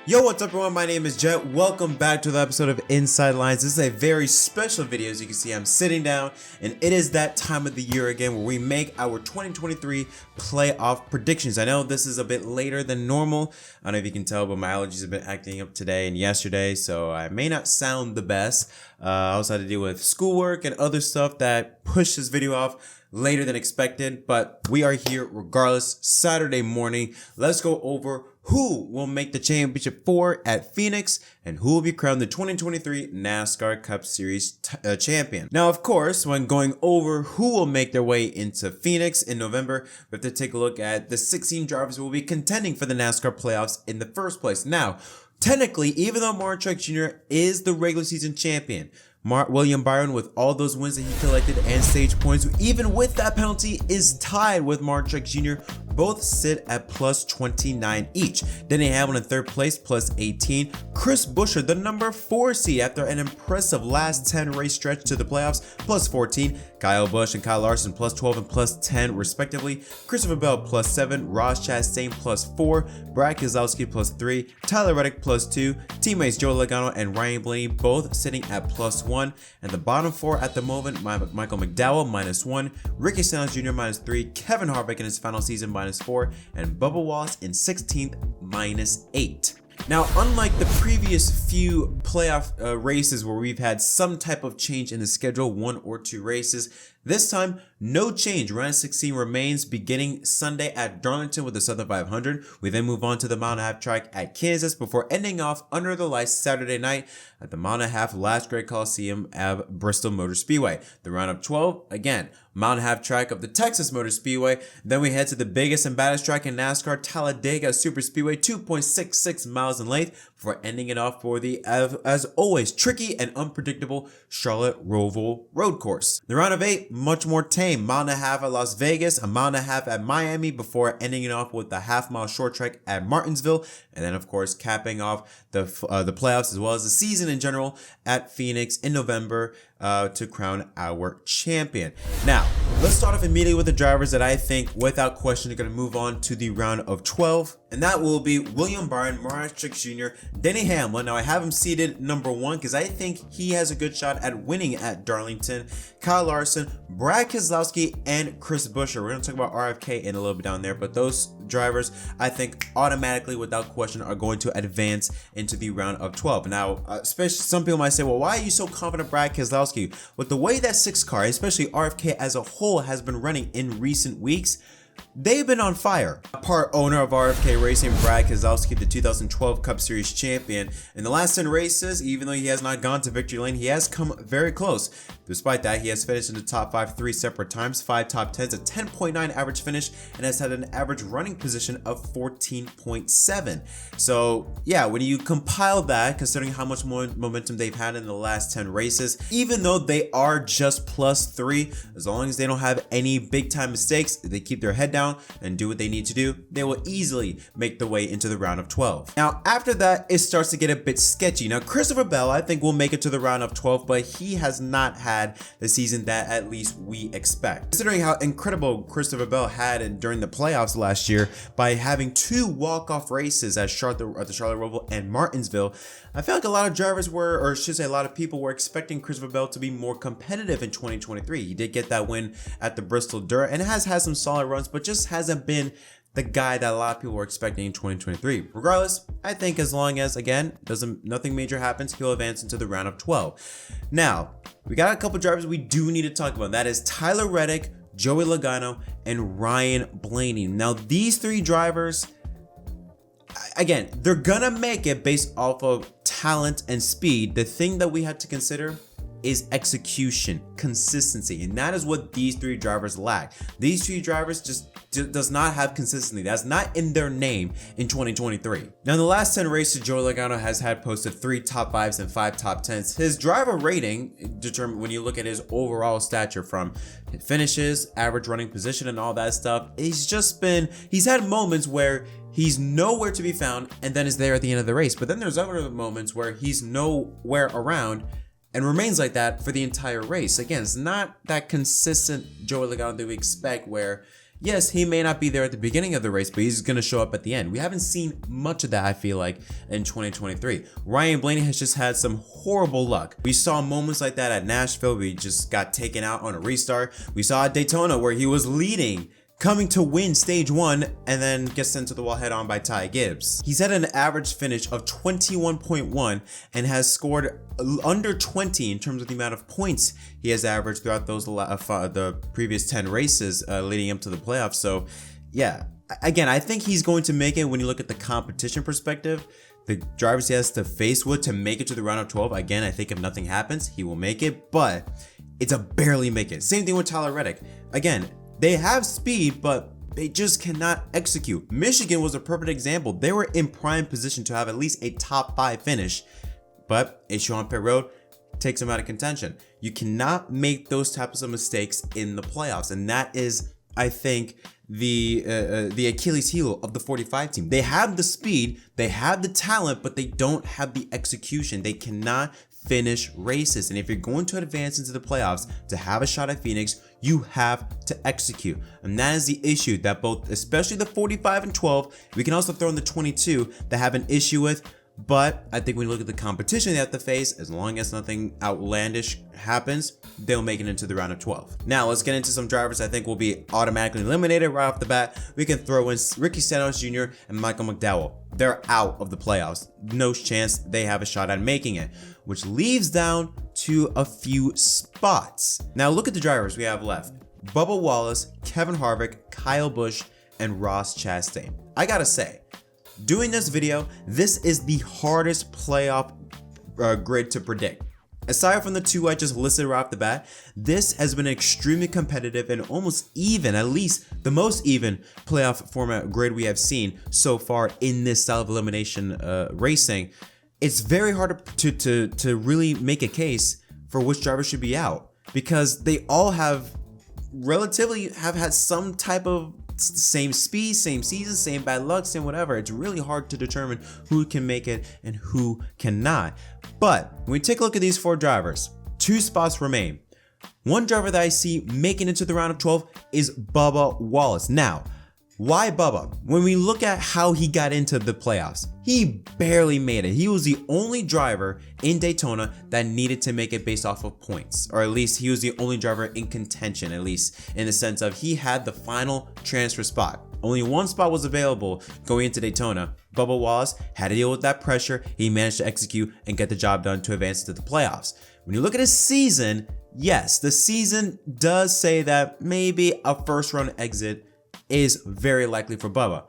Yo, what's up everyone? My name is Jet. Welcome back to the episode of Inside Lines. This is a very special video. As you can see, I'm sitting down and it is that time of the year again where we make our 2023 playoff predictions. I know this is a bit later than normal. I don't know if you can tell, but my allergies have been acting up today and yesterday, so I may not sound the best. I also had to deal with schoolwork and other stuff that pushed this video off later than expected, but we are here regardless. Saturday morning, let's go over who will make the championship 4 at Phoenix and who will be crowned the 2023 NASCAR Cup Series champion. Now, of course, when going over who will make their way into Phoenix in November, we have to take a look at the 16 drivers who will be contending for the NASCAR playoffs in the first place. Now, technically, even though Martin Truex Jr. is the regular season champion, William Byron, with all those wins that he collected and stage points, even with that penalty, is tied with Martin Truex Jr. Both sit at plus 29 each. Denny Hamlin in third place, plus 18. Chris Buescher, the number 4 seed after an impressive last 10 race stretch to the playoffs, plus 14. Kyle Busch and Kyle Larson, plus 12 and plus 10 respectively. Christopher Bell, plus 7. Ross Chastain, plus 4. Brad Keselowski, plus 3. Tyler Reddick, plus 2. Teammates Joey Logano and Ryan Blaney, both sitting at plus 1. And the bottom 4 at the moment, Michael McDowell, minus 1. Ricky Stenhouse Jr., minus 3. Kevin Harvick in his final season, minus 4. And Bubba Wallace in 16th, minus 8. Now, unlike the previous few playoff races where we've had some type of change in the schedule, 1 or 2 races, this time, no change. Round 16 remains beginning Sunday at Darlington with the Southern 500. We then move on to the mile and a half track at Kansas before ending off under the lights Saturday night at the mile and a half Last Great Coliseum at Bristol Motor Speedway. The round of 12, again, mile and a half track of the Texas Motor Speedway. Then we head to the biggest and baddest track in NASCAR, Talladega Super Speedway, 2.66 miles in length, before ending it off for the, as always, tricky and unpredictable Charlotte Roval Road Course. The round of 8, much more tame. Mile and a half at Las Vegas, a mile and a half at Miami, before ending it off with the half-mile short track at Martinsville, and then of course capping off the playoffs as well as the season in general at Phoenix in November to crown our champion. Now, let's start off immediately with the drivers that I think without question are going to move on to the round of 12, and that will be William Byron, Martin Truex Jr., Denny Hamlin. Now, I have him seated number 1 because I think he has a good shot at winning at Darlington. Kyle Larson, Brad Keselowski, and Chris Buescher. We're going to talk about RFK in a little bit down there, but those drivers I think automatically without question are going to advance into the round of 12. Now, especially some people might say, well, why are you so confident Brad Keselowski? With the way that 6 car, especially RFK as a whole, has been running in recent weeks, they've been on fire. Part owner of RFK Racing, Brad Keselowski, the 2012 Cup Series champion. In the last 10 races, even though he has not gone to victory lane, he has come very close. Despite that, he has finished in the top 5 3 separate times, 5 top 10s, a 10.9 average finish, and has had an average running position of 14.7. So yeah, when you compile that, considering how much more momentum they've had in the last 10 races, even though they are just plus 3, as long as they don't have any big time mistakes, they keep their head down and do what they need to do, they will easily make the way into the round of 12. Now, after that, it starts to get a bit sketchy. Now, Christopher Bell, I think, will make it to the round of 12, but he has not had the season that at least we expect. Considering how incredible Christopher Bell had during the playoffs last year by having 2 walk-off races at the Charlotte Roval and Martinsville, I feel like a lot of drivers were, or I should say a lot of people were expecting Christopher Bell to be more competitive in 2023. He did get that win at the Bristol Dirt and has had some solid runs, but just hasn't been the guy that a lot of people were expecting in 2023. Regardless, I think as long as, again, nothing major happens, he'll advance into the round of 12. Now, we got a couple drivers we do need to talk about. That is Tyler Reddick, Joey Logano, and Ryan Blaney. Now, these 3 drivers, again, they're gonna make it based off of talent and speed. The thing that we have to consider is execution, consistency, and that is what these 3 drivers lack. These 3 drivers just does not have consistency. That's not in their name in 2023. Now, in the last 10 races, Joey Logano has had posted 3 top 5s and 5 top 10s. His driver rating, determined when you look at his overall stature from finishes, average running position, and all that stuff, he's had moments where he's nowhere to be found and then is there at the end of the race. But then there's other moments where he's nowhere around and remains like that for the entire race. Again, it's not that consistent Joey Logano that we expect where Yes, he may not be there at the beginning of the race, but he's going to show up at the end. We haven't seen much of that, I feel like, in 2023. Ryan Blaney has just had some horrible luck. We saw moments like that at Nashville. We just got taken out on a restart. We saw at Daytona where he was leading, coming to win stage 1, and then gets sent to the wall head on by Ty Gibbs. He's had an average finish of 21.1 and has scored under 20 in terms of the amount of points he has averaged throughout those the previous 10 races leading up to the playoffs. So yeah, again, I think he's going to make it. When you look at the competition perspective, the drivers he has to face with to make it to the round of 12, again, I think if nothing happens, he will make it, but it's a barely make it. Same thing with Tyler Reddick. Again, they have speed, but they just cannot execute. Michigan was a perfect example. They were in prime position to have at least a top 5 finish, but issue on pit road takes them out of contention. You cannot make those types of mistakes in the playoffs, and that is, I think, the Achilles heel of the 45 team. They have the speed, they have the talent, but they don't have the execution. They cannot finish races, and if you're going to advance into the playoffs to have a shot at Phoenix, you have to execute, and that is the issue that both, especially the 45 and 12, we can also throw in the 22, that have an issue with. But I think when you look at the competition they have to face, as long as nothing outlandish happens, they'll make it into the round of 12. Now let's get into some drivers I think will be automatically eliminated right off the bat. We can throw in Ricky Stenhouse Jr. and Michael McDowell. They're out of the playoffs. No chance they have a shot at making it, which leaves down to a few spots. Now look at the drivers we have left. Bubba Wallace, Kevin Harvick, Kyle Busch, and Ross Chastain. I gotta say, doing this video, this is the hardest playoff grid to predict. Aside from the 2 I just listed right off the bat, this has been extremely competitive and almost even, at least the most even playoff format grid we have seen so far in this style of elimination racing. It's very hard to really make a case for which driver should be out, because they all have had some type of same speed, same season, same bad luck, same whatever. It's really hard to determine who can make it and who cannot. But when we take a look at these 4 drivers, 2 spots remain. One driver that I see making it to the round of 12 is Bubba Wallace. Now, why Bubba? When we look at how he got into the playoffs, he barely made it. He was the only driver in Daytona that needed to make it based off of points, or at least he was the only driver in contention, at least in the sense of he had the final transfer spot. Only 1 spot was available going into Daytona. Bubba Wallace had to deal with that pressure. He managed to execute and get the job done to advance to the playoffs. When you look at his season, yes, the season does say that maybe a first round exit is very likely for Bubba.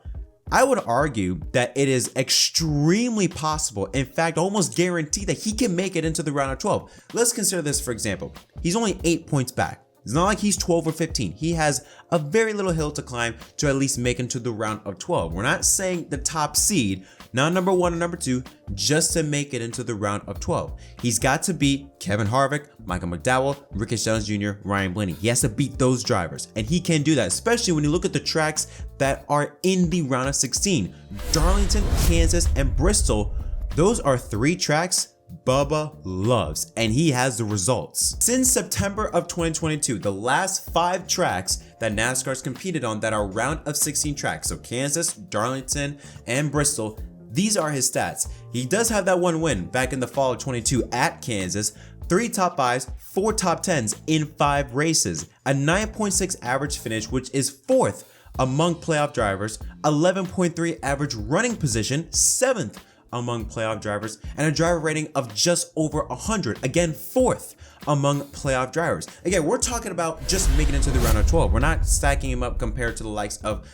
I would argue that it is extremely possible, in fact almost guaranteed, that he can make it into the round of 12. Let's consider this for example. He's only 8 points back. It's not like he's 12 or 15. He has a very little hill to climb to at least make it to the round of 12. We're not saying the top seed, not number 1 or number 2, just to make it into the round of 12. He's got to beat Kevin Harvick, Michael McDowell, Ricky Stenhouse Jr., Ryan Blaney. He has to beat those drivers, and he can do that, especially when you look at the tracks that are in the round of 16. Darlington, Kansas, and Bristol, those are 3 tracks Bubba loves, and he has the results. Since September of 2022, the last 5 tracks that NASCAR's competed on that are round of 16 tracks, so Kansas, Darlington, and Bristol, these are his stats. He does have that 1 win back in the fall of 22 at Kansas, 3 top 5s, 4 top 10s in 5 races, a 9.6 average finish, which is 4th among playoff drivers, 11.3 average running position, 7th among playoff drivers, and a driver rating of just over 100, again 4th among playoff drivers. Again, we're talking about just making it to the round of 12. We're not stacking him up compared to the likes of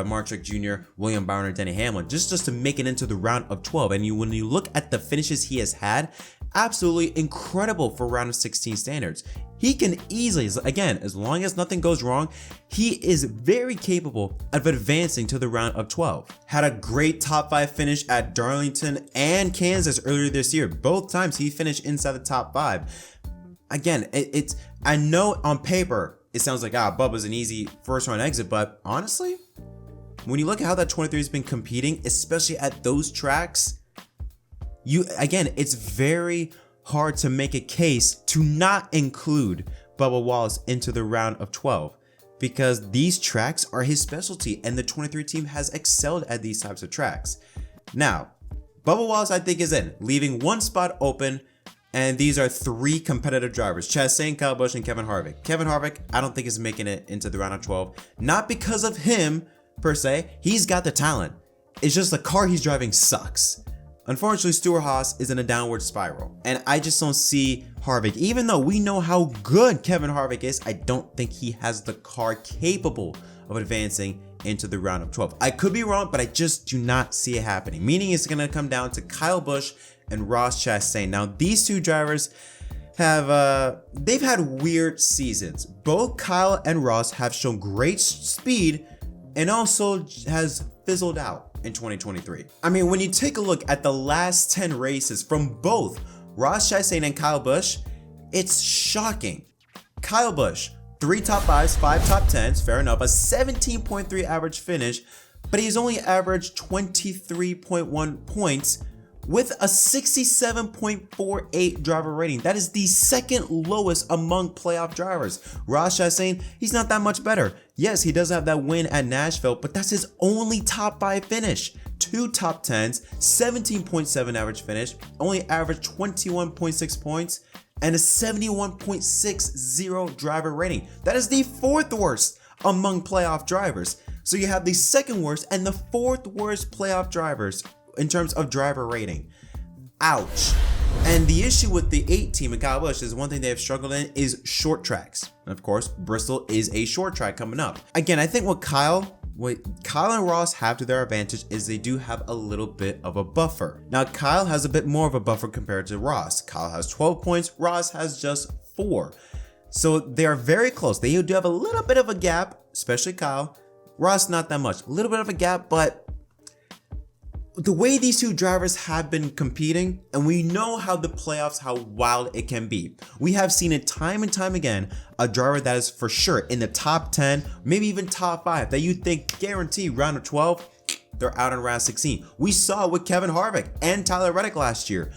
Mark Truex Jr., William Byron, or Denny Hamlin, just to make it into the round of 12. And when you look at the finishes he has had, absolutely incredible for round of 16 standards. He can easily, again, as long as nothing goes wrong, he is very capable of advancing to the round of 12. Had a great top 5 finish at Darlington and Kansas earlier this year. Both times he finished inside the top 5. Again, I know on paper it sounds like Bubba's an easy first round exit, but honestly, when you look at how that 23 has been competing, especially at those tracks, it's very hard to make a case to not include Bubba Wallace into the round of 12. because these tracks are his specialty and the 23 team has excelled at these types of tracks. Now, Bubba Wallace I think is in, leaving one spot open, and these are 3 competitive drivers: Chastain, Kyle Busch, and Kevin Harvick. Kevin Harvick I don't think is making it into the round of 12, not because of him per se, he's got the talent. It's just the car he's driving sucks. Unfortunately, Stewart-Haas is in a downward spiral, and I just don't see Harvick. Even though we know how good Kevin Harvick is, I don't think he has the car capable of advancing into the round of 12. I could be wrong, but I just do not see it happening. Meaning it's going to come down to Kyle Busch and Ross Chastain. Now, these 2 drivers have they've had weird seasons. Both Kyle and Ross have shown great speed and also has fizzled out in 2023. I mean, when you take a look at the last 10 races from both Ross Chastain and Kyle Busch, it's shocking. Kyle Busch, 3 top 5s, 5 top 10s, fair enough, a 17.3 average finish, but he's only averaged 23.1 points with a 67.48 driver rating. That is the second lowest among playoff drivers. Ross Chastain, he's not that much better. Yes, he does have that win at Nashville, but that's his only top 5 finish. 2 top 10s, 17.7 average finish, only averaged 21.6 points, and a 71.60 driver rating. That is the 4th worst among playoff drivers. So you have the 2nd worst and the 4th worst playoff drivers in terms of driver rating. Ouch. And the issue with the 8 team and Kyle Busch is one thing they have struggled in is short tracks. And of course, Bristol is a short track coming up. Again, I think what Kyle and Ross have to their advantage is they do have a little bit of a buffer. Now, Kyle has a bit more of a buffer compared to Ross. Kyle has 12 points, Ross has just 4. So they are very close. They do have a little bit of a gap, especially Kyle. Ross, not that much. A little bit of a gap, but the way these 2 drivers have been competing, and we know how the playoffs, how wild it can be. We have seen it time and time again, a driver that is for sure in the top 10, maybe even top 5, that you think guarantee round of 12, they're out in round 16. We saw it with Kevin Harvick and Tyler Reddick last year.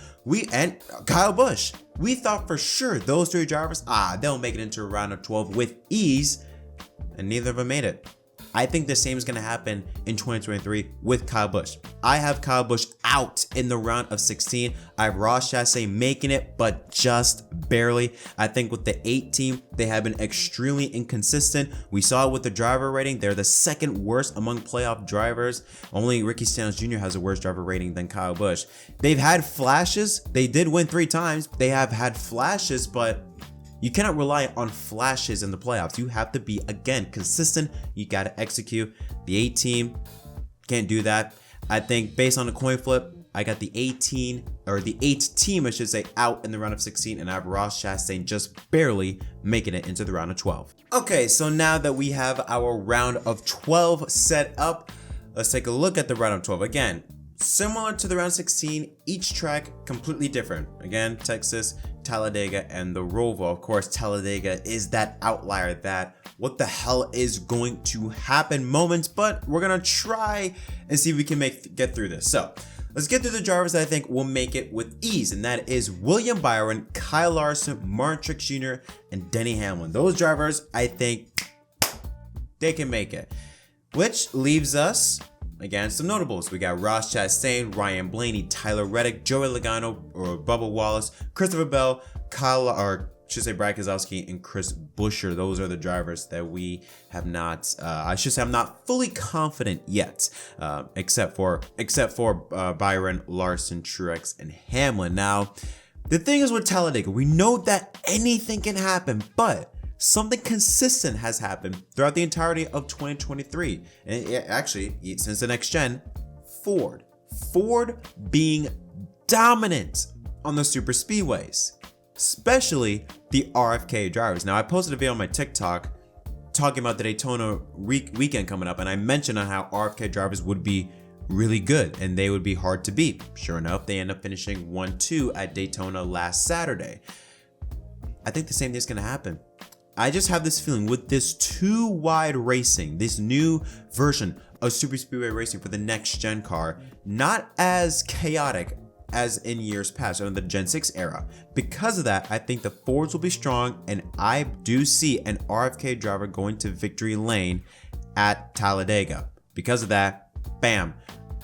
And Kyle Busch. We thought for sure those 3 drivers, they'll make it into a round of 12 with ease, and neither of them made it. I think the same is going to happen in 2023 with Kyle Busch. I have Kyle Busch out in the round of 16. I have Ross Chastain making it, but just barely. I think with the 8 team, they have been extremely inconsistent. We saw it with the driver rating. They're the 2nd worst among playoff drivers. Only Ricky Stenhouse Jr. has a worse driver rating than Kyle Busch. They've had flashes. They did win 3 times. They have had flashes, but you cannot rely on flashes in the playoffs. You have to be, again, consistent. You got to execute. The 8 team can't do that. I think based on the coin flip, I got the 8 team, I should say, out in the round of 16, and I have Ross Chastain just barely making it into the round of 12. Okay, so now that we have our round of 12 set up, let's take a look at the round of 12. Again, similar to the round 16, each track completely different. Again, Texas, Talladega, and the Roval. Of course, Talladega is that outlier, that what the hell is going to happen moments, but we're gonna try and see if we can get through this. So let's get through the drivers that I think will make it with ease, and that is William Byron, Kyle Larson, Martin Truex Jr., and Denny Hamlin. Those drivers, I think they can make it. Which leaves us, again, some notables. We got Ross Chastain, Ryan Blaney, Tyler Reddick, Joey Logano, or Bubba Wallace, Christopher Bell, Brad Keselowski, and Chris Buescher. Those are the drivers that we have not, I'm not fully confident yet, except for Byron, Larson, Truex, and Hamlin. Now, the thing is with Talladega, we know that anything can happen, but something consistent has happened throughout the entirety of 2023. And actually, since the next gen, Ford being dominant on the super speedways, especially the RFK drivers. Now, I posted a video on my TikTok talking about the Daytona weekend coming up, and I mentioned on how RFK drivers would be really good and they would be hard to beat. Sure enough, they end up finishing 1-2 at Daytona last Saturday. I think the same thing is going to happen. I just have this feeling with this 2-wide racing, this new version of super speedway racing for the next gen car, not as chaotic as in years past under the Gen 6 era. Because of that, I think the Fords will be strong, and I do see an RFK driver going to victory lane at Talladega. Because of that, bam,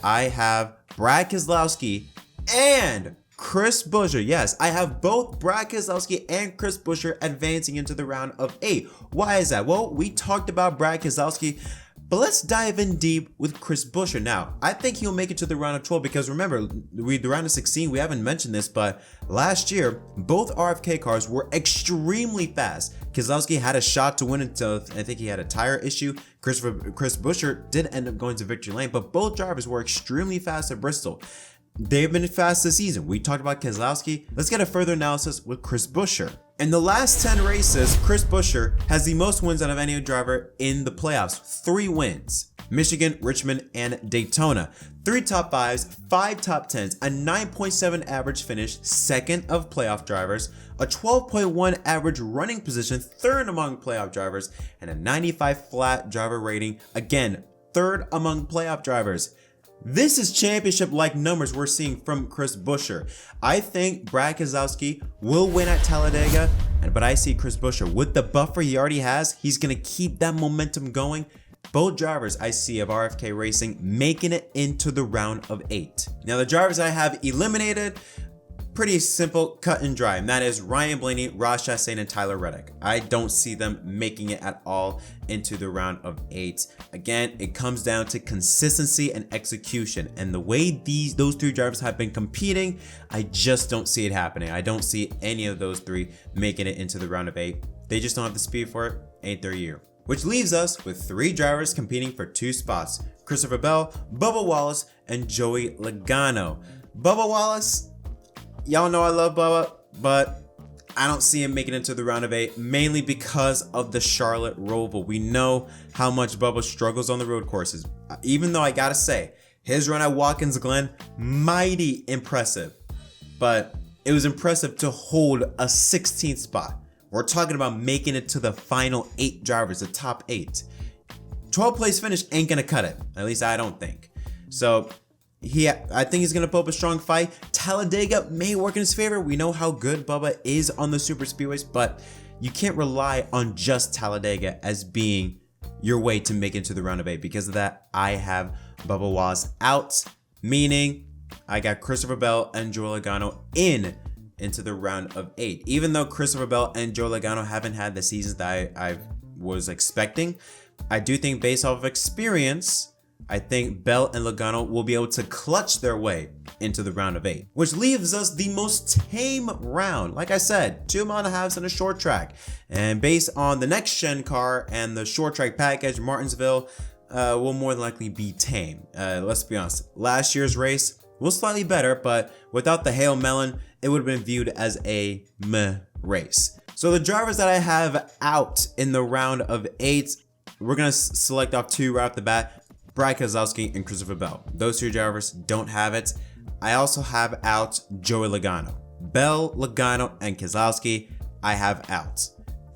I have Brad Keselowski and Chris Buescher. Yes, I have both Brad Keselowski and Chris Buescher advancing into the round of 8. Why is that? Well, we talked about Brad Keselowski, but let's dive in deep with Chris Buescher. Now, I think he'll make it to the round of 12 because remember, the round of 16, we haven't mentioned this, but last year, both RFK cars were extremely fast. Keselowski had a shot to win until I think he had a tire issue. Chris Buescher did end up going to victory lane, but both drivers were extremely fast at Bristol. They've been fast this season. We talked about Keselowski. Let's get a further analysis with Chris Buescher. In the last 10 races, Chris Buescher has the most wins out of any driver in the playoffs. 3 wins. Michigan, Richmond, and Daytona. 3 top 5s, 5 top 10s, a 9.7 average finish, second of playoff drivers, a 12.1 average running position, third among playoff drivers, and a 95 flat driver rating, again, third among playoff drivers. This is championship-like numbers we're seeing from Chris Buescher. I think Brad Keselowski will win at Talladega, but I see Chris Buescher with the buffer he already has. He's going to keep that momentum going. Both drivers I see of RFK Racing making it into the round of 8. Now the drivers I have eliminated, pretty simple, cut and dry, and that is Ryan Blaney, Ross Chastain, and Tyler Reddick. I don't see them making it at all into the round of 8. Again, it comes down to consistency and execution, and the way those 3 drivers have been competing, I just don't see it happening. I don't see any of those 3 making it into the round of 8. They just don't have the speed for it. Ain't their year. Which leaves us with 3 drivers competing for 2 spots: Christopher Bell, Bubba Wallace, and Joey Logano. Bubba Wallace, y'all know I love Bubba, but I don't see him making it to the round of 8, mainly because of the Charlotte Roval. We know how much Bubba struggles on the road courses. Even though I gotta say, his run at Watkins Glen, mighty impressive. But it was impressive to hold a 16th spot. We're talking about making it to the final 8 drivers, the top 8. 12th place finish ain't gonna cut it. At least I don't think. So I think he's gonna put up a strong fight. Talladega may work in his favor. We know how good Bubba is on the super speedways, but you can't rely on just Talladega as being your way to make it to the round of 8. Because of that, I have Bubba Wallace out, meaning I got Christopher Bell and Joey Logano into the round of 8. Even though Christopher Bell and Joey Logano haven't had the seasons that I was expecting, I do think based off of experience, I think Bell and Logano will be able to clutch their way into the round of 8, which leaves us the most tame round. Like I said, 2 mile and a half and a short track. And based on the next gen car and the short track package, Martinsville will more than likely be tame. Let's be honest. Last year's race was slightly better, but without the Hail Melon, it would have been viewed as a meh race. So the drivers that I have out in the round of 8, we're going to select off 2 right off the bat. Brad Keselowski and Christopher Bell. Those 2 drivers don't have it. I also have out Joey Logano. Bell, Logano, and Keselowski I have out.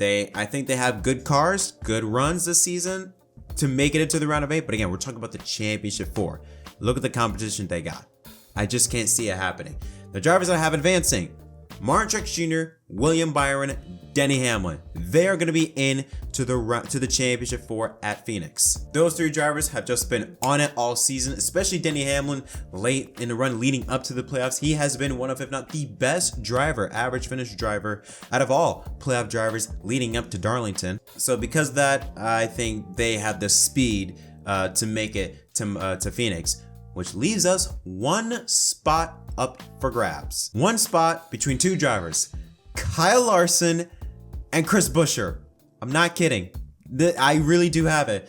I think they have good cars, good runs this season to make it into the round of 8. But again, we're talking about the championship 4. Look at the competition they got. I just can't see it happening. The drivers I have advancing: Martin Truex Jr., William Byron, Denny Hamlin. They are going to be in to the championship 4 at Phoenix. Those 3 drivers have just been on it all season, especially Denny Hamlin late in the run leading up to the playoffs. He has been one of, if not the best driver, average finish driver out of all playoff drivers leading up to Darlington. So because of that, I think they have the speed to make it to Phoenix, which leaves us 1 spot up for grabs. 1 spot between 2 drivers, Kyle Larson and Chris Buescher. I'm not kidding. I really do have it.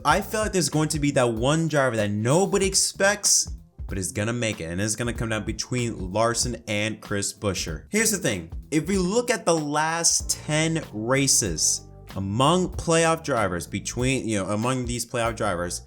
I feel like there's going to be that one driver that nobody expects, but is gonna make it, and it's gonna come down between Larson and Chris Buescher. Here's the thing: if we look at the last 10 races among playoff drivers, among these playoff drivers,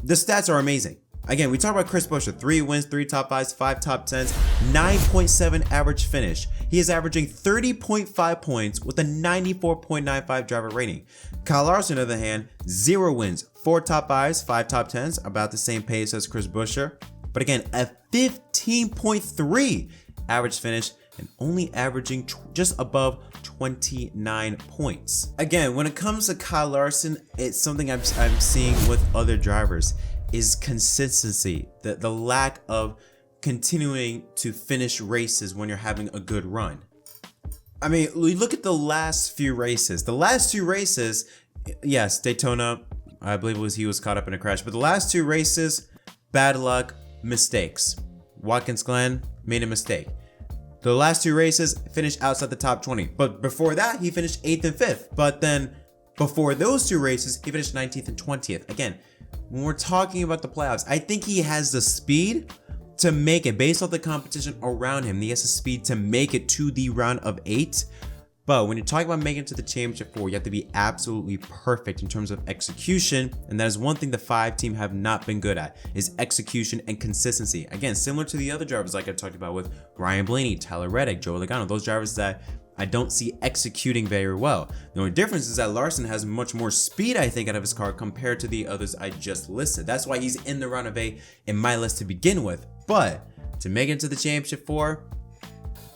the stats are amazing. Again, we talk about Chris Buescher: 3 wins, 3 top 5s, 5 top 10s, 9.7 average finish. He is averaging 30.5 points with a 94.95 driver rating. Kyle Larson, on the other hand, 0 wins, 4 top 5s, 5 top 10s, about the same pace as Chris Buescher. But again, a 15 19.3 average finish and only averaging just above 29 points. Again, when it comes to Kyle Larson, it's something I'm seeing with other drivers is consistency, the lack of continuing to finish races when you're having a good run. I mean, we look at the last few races. The last two races, yes, Daytona, I believe he was caught up in a crash, but the last two races, bad luck, mistakes. Watkins Glen made a mistake. The last two races finished outside the top 20, but before that he finished 8th and 5th. But then before those two races he finished 19th and 20th. Again, when we're talking about the playoffs, I think he has the speed to make it based off the competition around him. He has the speed to make it to the round of 8. But when you're talking about making it to the championship 4, you have to be absolutely perfect in terms of execution. And that is one thing the 5 team have not been good at, is execution and consistency. Again, similar to the other drivers like I talked about with Ryan Blaney, Tyler Reddick, Joey Logano, those drivers that I don't see executing very well. The only difference is that Larson has much more speed, I think, out of his car compared to the others I just listed. That's why he's in the round of 8 in my list to begin with. But to make it to the championship 4,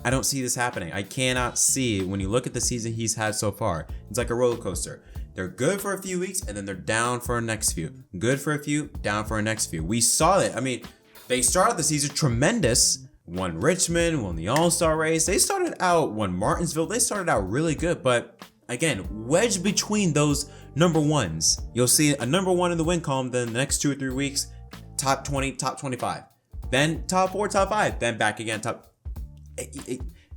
I don't see this happening. I cannot see, when you look at the season he's had so far, it's like a roller coaster. They're good for a few weeks and then they're down for a next few. Good for a few, down for a next few. We saw it. I mean, they started the season tremendous. Won Richmond, won the All-Star race. They started out, won Martinsville. They started out really good, but again, wedged between those number ones. You'll see a number 1 in the win column, then the next 2 or 3 weeks, top 20, top 25. Then top 4, top 5, then back again, top.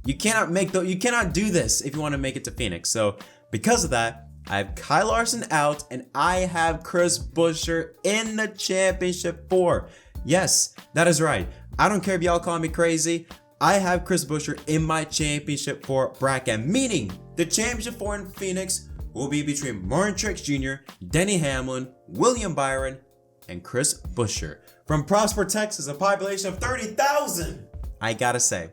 You cannot do this if you want to make it to Phoenix. So because of that, I have Kyle Larson out and I have Chris Buescher in the championship 4. Yes, that is right. I don't care if y'all call me crazy. I have Chris Buescher in my championship 4 bracket, meaning the championship 4 in Phoenix will be between Martin Truex Jr., Denny Hamlin, William Byron, and Chris Buescher. From Prosper, Texas, a population of 30,000. I gotta say,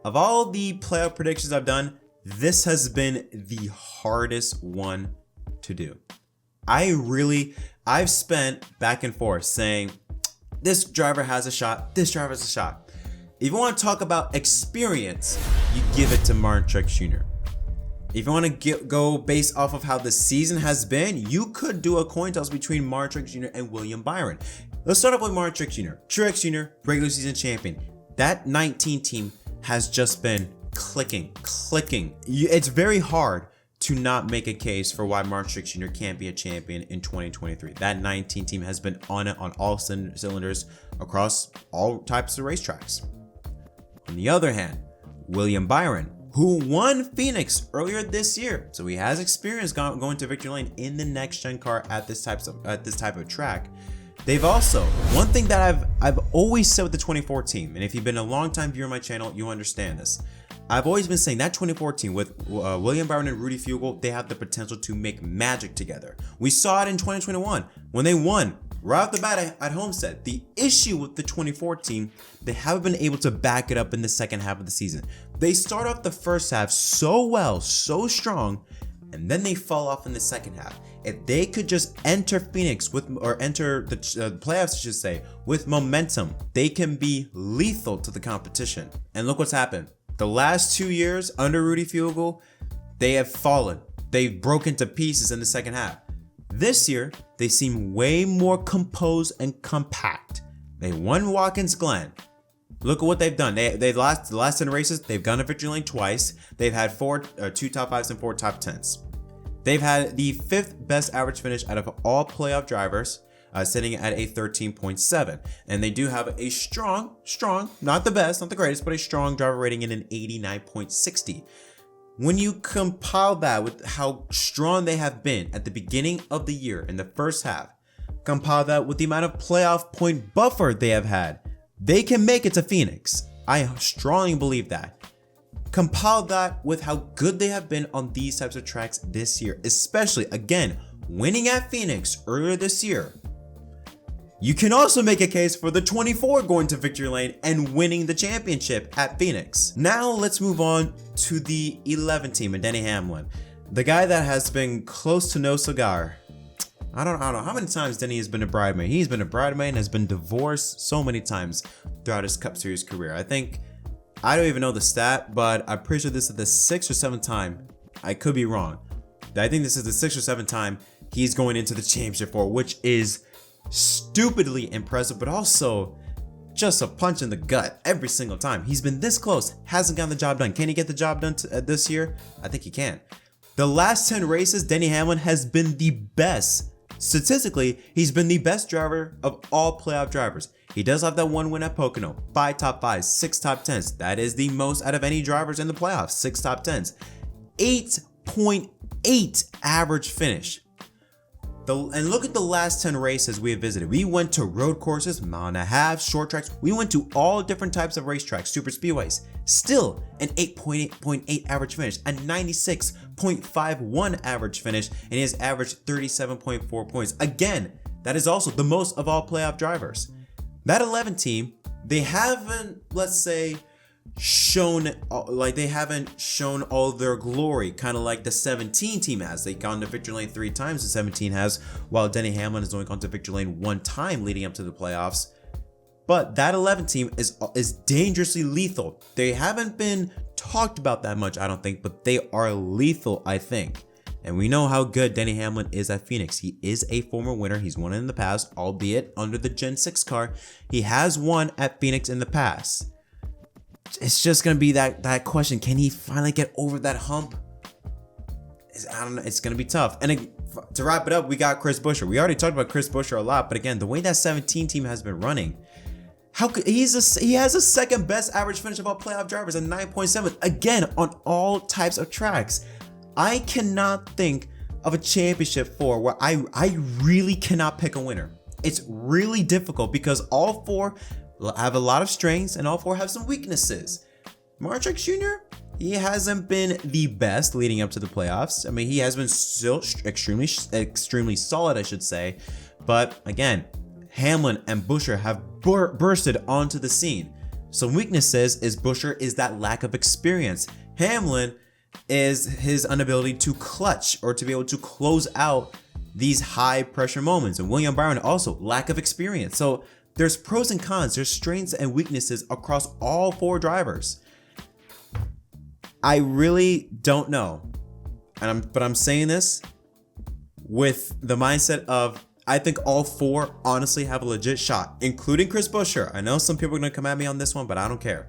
of all the playoff predictions I've done, this has been the hardest one to do. I've spent back and forth saying, this driver has a shot, this driver has a shot. If you want to talk about experience, you give it to Martin Truex Jr. If you want to go based off of how the season has been, you could do a coin toss between Martin Truex Jr. and William Byron. Let's start off with Martin Truex Jr. Truex Jr., regular season champion. That 19 team has just been clicking. It's very hard to not make a case for why Martin Truex Jr. can't be a champion in 2023. That 19 team has been on it on all cylinders across all types of racetracks. On the other hand, William Byron, who won Phoenix earlier this year, so he has experience going to victory lane in the next gen car at this type of track. They've also, one thing that I've always said with the 24 team, and if you've been a long time viewer of my channel, you understand this. I've always been saying that 24 team with William Byron and Rudy Fugle, they have the potential to make magic together. We saw it in 2021 when they won right off the bat at Homestead. The issue with the 24 team, they haven't been able to back it up in the second half of the season. They start off the first half so well, so strong, and then they fall off in the second half. If they could just enter Phoenix enter the playoffs, I should say, with momentum, they can be lethal to the competition. And look what's happened. The last 2 years under Rudy Fugle, they have fallen. They've broken to pieces in the second half. This year, they seem way more composed and compact. They won Watkins Glen. Look at what they've done. The last 10 races, they've gone to victory lane twice. They've had 2 top 5s and 4 top 10s. They've had the 5th best average finish out of all playoff drivers, sitting at a 13.7. And they do have a strong, not the best, not the greatest, but a strong driver rating in an 89.60. When you compile that with how strong they have been at the beginning of the year in the first half, compile that with the amount of playoff point buffer they have had, they can make it to Phoenix. I strongly believe that. Compile that with how good they have been on these types of tracks this year, especially, again, winning at Phoenix earlier this year. You can also make a case for the 24 going to victory lane and winning the championship at Phoenix. Now let's move on to the 11 team and Denny Hamlin, the guy that has been close to no cigar. I don't know how many times Denny has been a bridesmaid. He's been a bridesmaid and has been divorced so many times throughout his Cup Series career. I don't even know the stat, but I'm pretty sure this is the 6th or 7th time. I could be wrong. I think this is the 6th or 7th time he's going into the championship for, which is stupidly impressive, but also just a punch in the gut every single time. He's been this close, hasn't gotten the job done. Can he get the job done this year? I think he can. The last 10 races, Denny Hamlin has been the best. Statistically, he's been the best driver of all playoff drivers. He does have that one win at Pocono, 5 top 5s, 6 top 10s. That is the most out of any drivers in the playoffs, 6 top 10s. 8.8 average finish. And look at the last 10 races we have visited. We went to road courses, mile and a half, short tracks. We went to all different types of racetracks, super speedways. Still an 8.8 average finish, a 96.51 average finish, and he has averaged 37.4 points. Again, that is also the most of all playoff drivers. That 11 team, they haven't, let's say, shown all their glory, kind of like the 17 team has. They gone to victory lane 3 times, the 17 has, while Denny Hamlin has only gone to victory lane 1 time leading up to the playoffs. But that 11 team is dangerously lethal. They haven't been talked about that much, I don't think, but they are lethal, I think. And we know how good Denny Hamlin is at Phoenix. He is a former winner. He's won it in the past, albeit under the Gen 6 car. He has won at Phoenix in the past. It's just going to be that question. Can he finally get over that hump? I don't know. It's going to be tough. And to wrap it up, we got Chris Buescher. We already talked about Chris Buescher a lot, but again, the way that 17 team has been running, he has a second best average finish of all playoff drivers at 9.7. Again, on all types of tracks. I cannot think of a championship where I really cannot pick a winner. It's really difficult because all 4 have a lot of strengths and all 4 have some weaknesses. Mark Truex Jr., he hasn't been the best leading up to the playoffs. I mean, he has been still extremely solid, I should say. But again, Hamlin and Buescher have bursted onto the scene. Some weaknesses is Buescher is that lack of experience. Hamlin is his inability to clutch or to be able to close out these high pressure moments. And William Byron also lack of experience. So there's pros and cons, there's strengths and weaknesses across all 4 drivers. I really don't know. But I'm saying this with the mindset of I think all 4 honestly have a legit shot, including Chris Buescher. I know some people are going to come at me on this one, but I don't care.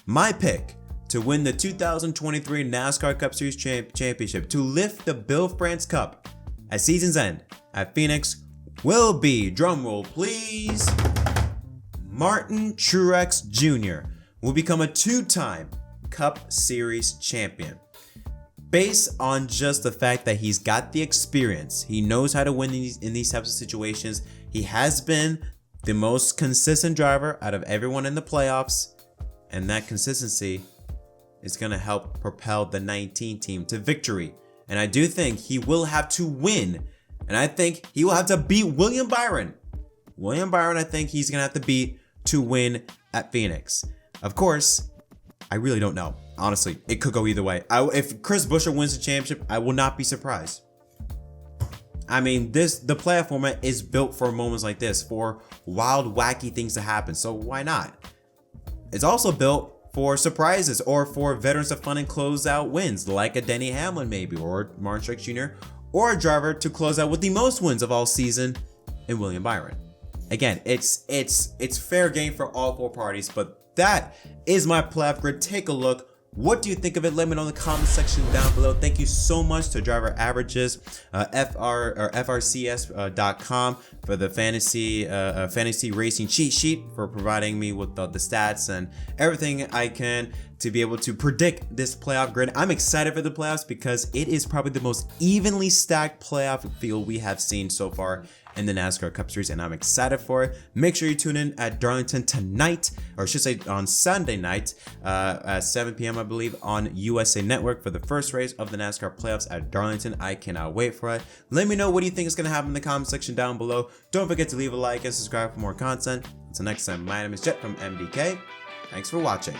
My pick to win the 2023 NASCAR Cup Series Championship, to lift the Bill France Cup at season's end at Phoenix, will be, drumroll please, Martin Truex Jr. will become a 2-time Cup Series champion. Based on just the fact that he's got the experience, he knows how to win in these types of situations. He has been the most consistent driver out of everyone in the playoffs, and that consistency is going to help propel the 19 team to victory. And I do think he will have to win, and I think he will have to beat William Byron. I think he's going to have to beat to win at Phoenix. Of course, I really don't know. Honestly, it could go either way. If Chris Buescher wins the championship, I will not be surprised. I mean, the playoff format is built for moments like this, for wild, wacky things to happen. So why not? It's also built for surprises or for veterans to fun and close out wins, like a Denny Hamlin maybe, or Martin Truex Jr., or a driver to close out with the most wins of all season in William Byron. Again, it's fair game for all 4 parties, but that is my playoff grid. Take a look. What do you think of it? Let me know in the comment section down below. Thank you so much to Driver Averages, FRCS.com for the fantasy racing cheat sheet, for providing me with the stats and everything I can to be able to predict this playoff grid. I'm excited for the playoffs because it is probably the most evenly stacked playoff field we have seen so far in the NASCAR Cup Series, and I'm excited for it. Make sure you tune in at Darlington tonight, or I should say on Sunday night at 7 p.m. I believe on USA Network for the first race of the NASCAR playoffs at Darlington. I cannot wait for it. Let me know what you think is going to happen in the comment section down below. Don't forget to leave a like and subscribe for more content. Until next time, my name is Jett from MDK. Thanks for watching.